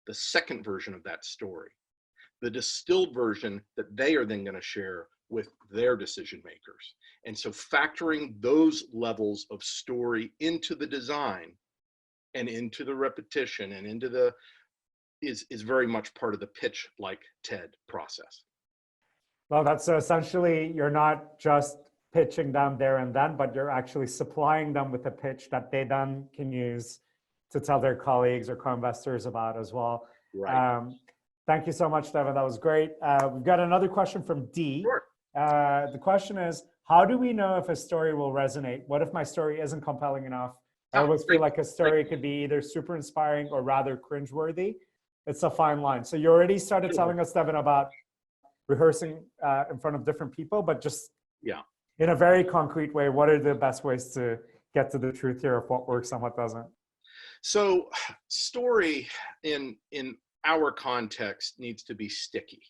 S2: the second version of that story, the distilled version that they are then going to share with their decision makers. And so factoring those levels of story into the design and into the repetition and into the is very much part of the pitch like TED process.
S1: Well, that's essentially, you're not just pitching them there and then, but you're actually supplying them with a pitch that they then can use to tell their colleagues or co-investors about as well.
S2: Right.
S1: Thank you so much, Devin. That was great. We've got another question from D.
S2: Sure.
S1: The question is, how do we know if a story will resonate? What if my story isn't compelling enough? I always feel like a story could be either super inspiring or rather cringeworthy. It's a fine line. So you already started telling us, Devin, about rehearsing in front of different people, but just in a very concrete way, what are the best ways to get to the truth here of what works and what doesn't?
S2: So story in our context needs to be sticky.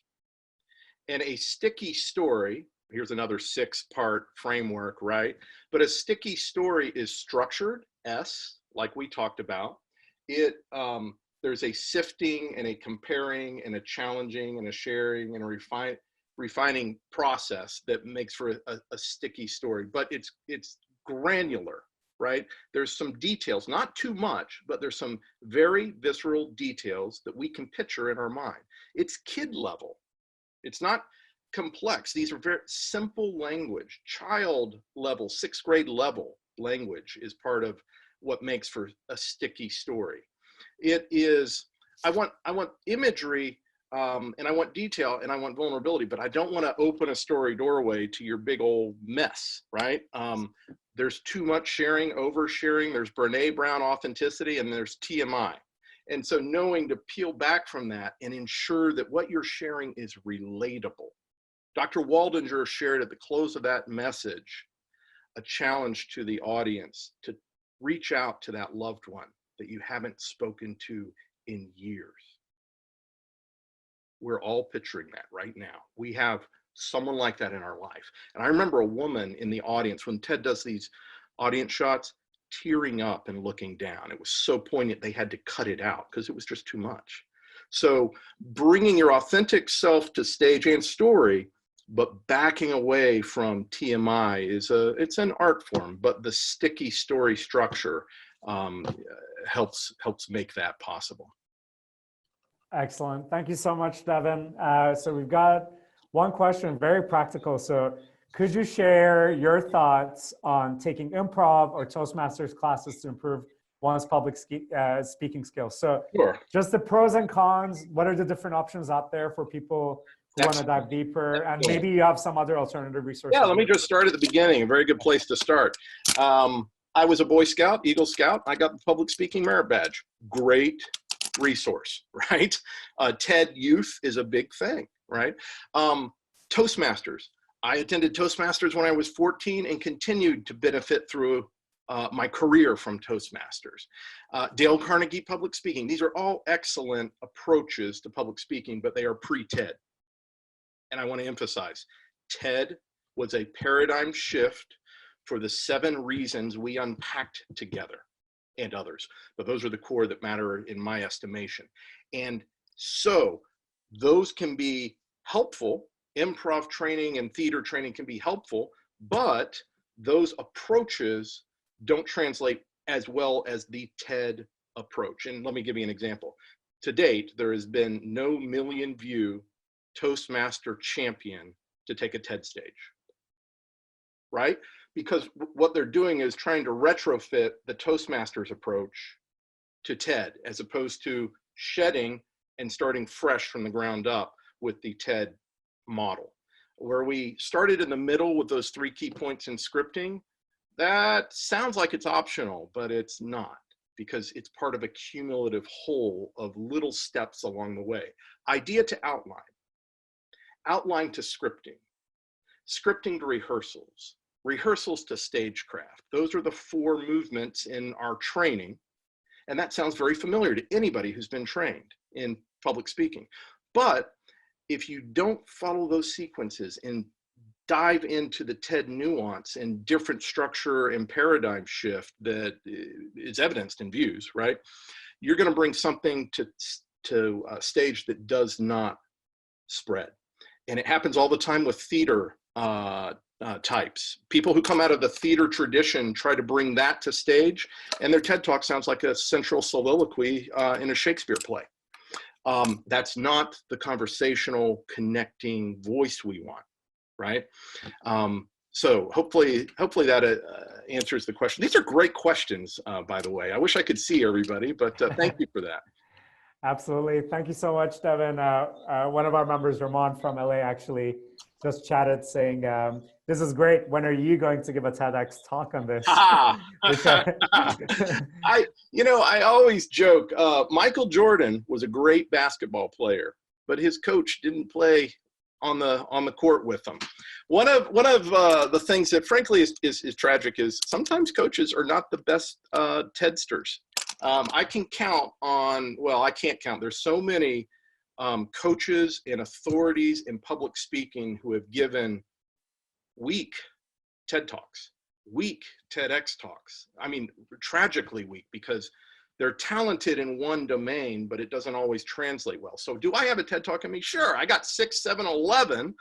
S2: And a sticky story, here's another 6-part framework, right? But a sticky story is structured, S, like we talked about. There's a sifting and a comparing and a challenging and a sharing and a refining process that makes for a sticky story, but it's granular, right? There's some details, not too much, but there's some very visceral details that we can picture in our mind. It's kid level. It's not complex. These are very simple language, child level, 6th grade level language is part of what makes for a sticky story. It is, I want imagery and I want detail and I want vulnerability, but I don't want to open a story doorway to your big old mess, right? There's too much sharing, oversharing, there's Brene Brown authenticity, and there's TMI. And so knowing to peel back from that and ensure that what you're sharing is relatable. Dr. Waldinger shared at the close of that message a challenge to the audience to reach out to that loved one that you haven't spoken to in years. We're all picturing that right now. We have someone like that in our life. And I remember a woman in the audience when Ted does these audience shots, tearing up and looking down. It was so poignant they had to cut it out because it was just too much. So bringing your authentic self to stage and story, but backing away from TMI it's an art form, but the sticky story structure helps make that possible.
S1: Excellent. Thank you so much, Devin. So we've got one question, very practical. So could you share your thoughts on taking improv or Toastmasters classes to improve one's public speaking skills? So
S2: sure.
S1: Just the pros and cons, what are the different options out there for people who want to dive deeper? And maybe you have some other alternative resources.
S2: Yeah, let me just start at the beginning. A very good place to start. I was a Boy Scout, Eagle Scout. I got the public speaking merit badge. Great resource, right? TED Youth is a big thing, right? Toastmasters. I attended Toastmasters when I was 14 and continued to benefit through my career from Toastmasters. Dale Carnegie public speaking. These are all excellent approaches to public speaking, but they are pre-TED. And I want to emphasize, TED was a paradigm shift for the 7 reasons we unpacked together and others. But those are the core that matter in my estimation. And so those can be helpful. Improv training and theater training can be helpful, but those approaches don't translate as well as the TED approach. And let me give you an example. To date, there has been no million view Toastmaster champion to take a TED stage, right? Because what they're doing is trying to retrofit the Toastmasters approach to TED, as opposed to shedding and starting fresh from the ground up with the TED model. Where we started in the middle with those 3 key points in scripting, that sounds like it's optional, but it's not, because it's part of a cumulative whole of little steps along the way. Idea to outline, outline to scripting, scripting to rehearsals, rehearsals to stagecraft. Those are the 4 movements in our training. And that sounds very familiar to anybody who's been trained in public speaking. But if you don't follow those sequences and dive into the TED nuance and different structure and paradigm shift that is evidenced in views, right? You're going to bring something to a stage that does not spread. And it happens all the time with theater types. People who come out of the theater tradition try to bring that to stage, and their TED Talk sounds like a central soliloquy in a Shakespeare play. That's not the conversational connecting voice we want, right? So hopefully that answers the question. These are great questions, by the way. I wish I could see everybody, but thank you for that.
S1: Absolutely. Thank you so much, Devin. One of our members, Ramon from LA, actually just chatted saying, this is great. When are you going to give a TEDx talk on this?
S2: I always joke, Michael Jordan was a great basketball player, but his coach didn't play on the court with him. One of the things that frankly is tragic is sometimes coaches are not the best TEDsters. I can count on, well, I can't count. There's so many coaches and authorities in public speaking who have given weak TED Talks, weak TEDx talks. I mean, tragically weak, because they're talented in one domain, but it doesn't always translate well. So do I have a TED Talk in me? Sure, I got 6, 7, 11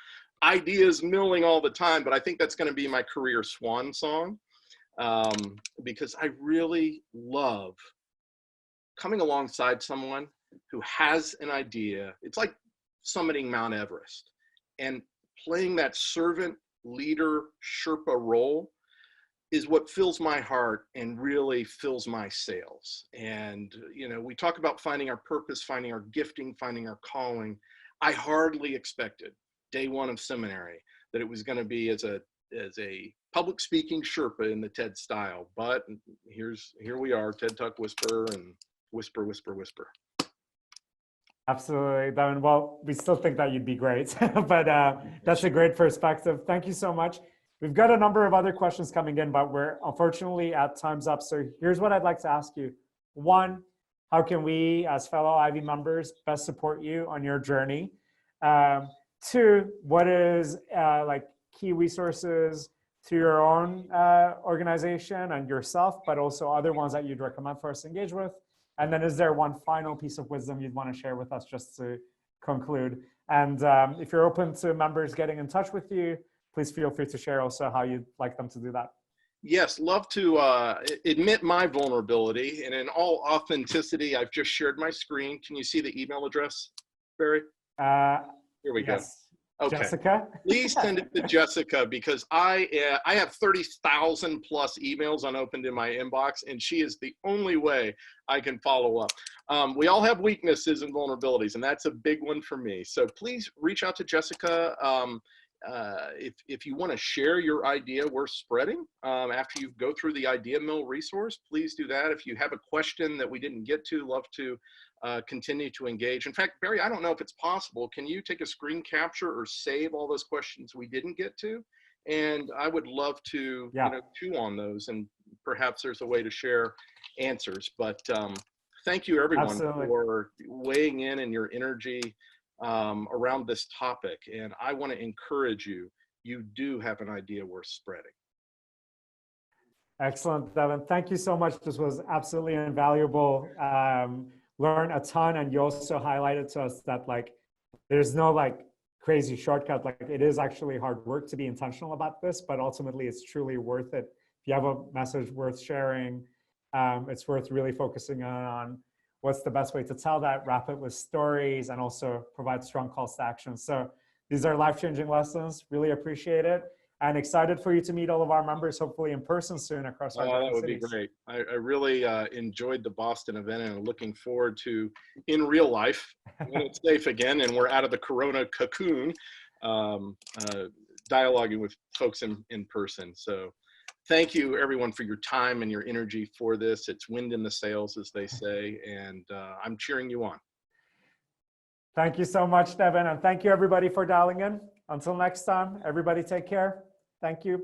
S2: ideas milling all the time, but I think that's going to be my career swan song, because I really love coming alongside someone who has an idea. It's like summiting Mount Everest and playing that servant leader Sherpa role is what fills my heart and really fills my sails. And, we talk about finding our purpose, finding our gifting, finding our calling. I hardly expected day 1 of seminary that it was going to be as a public speaking Sherpa in the TED style, but here we are, TED Talk Whisper, and whisper, whisper, whisper.
S1: Absolutely, Devin. Well, we still think that you'd be great, but that's a great perspective. Thank you so much. We've got a number of other questions coming in, but we're unfortunately at time's up. So here's what I'd like to ask you. One, how can we as fellow Ivy members best support you on your journey? Two, what is like key resources to your own organization and yourself, but also other ones that you'd recommend for us to engage with? And then is there one final piece of wisdom you'd want to share with us just to conclude? And if you're open to members getting in touch with you, please feel free to share also how you'd like them to do that.
S2: Yes, love to admit my vulnerability. And in all authenticity, I've just shared my screen. Can you see the email address, Barry? Here we
S1: yes.
S2: go. Okay.
S1: Jessica?
S2: Please send it to Jessica, because I have 30,000 plus emails unopened in my inbox, and she is the only way I can follow up. We all have weaknesses and vulnerabilities, and that's a big one for me. So please reach out to Jessica. If you want to share your idea worth spreading after you go through the Idea Mill resource, please do that. If you have a question that we didn't get to, love to continue to engage. In fact, Barry, I don't know if it's possible. Can you take a screen capture or save all those questions we didn't get to? And I would love to chew on those, and perhaps there's a way to share answers. But thank you, everyone,
S1: Absolutely.
S2: for weighing in and your energy around this topic. And I want to encourage you, you do have an idea worth spreading.
S1: Excellent, Devin. Thank you so much. This was absolutely invaluable. Learn a ton, and you also highlighted to us that like there's no like crazy shortcut. Like it is actually hard work to be intentional about this, but ultimately it's truly worth it. If you have a message worth sharing, it's worth really focusing on what's the best way to tell that, wrap it with stories, and also provide strong calls to action. So these are life-changing lessons. Really appreciate it. And excited for you to meet all of our members, hopefully in person soon across our different
S2: that would
S1: cities.
S2: be great. I really enjoyed the Boston event, and I'm looking forward to, in real life, when it's safe again and we're out of the Corona cocoon, dialoguing with folks in person. So thank you, everyone, for your time and your energy for this. It's wind in the sails, as they say, and I'm cheering you on.
S1: Thank you so much, Devin. And thank you, everybody, for dialing in. Until next time, everybody take care. Thank you.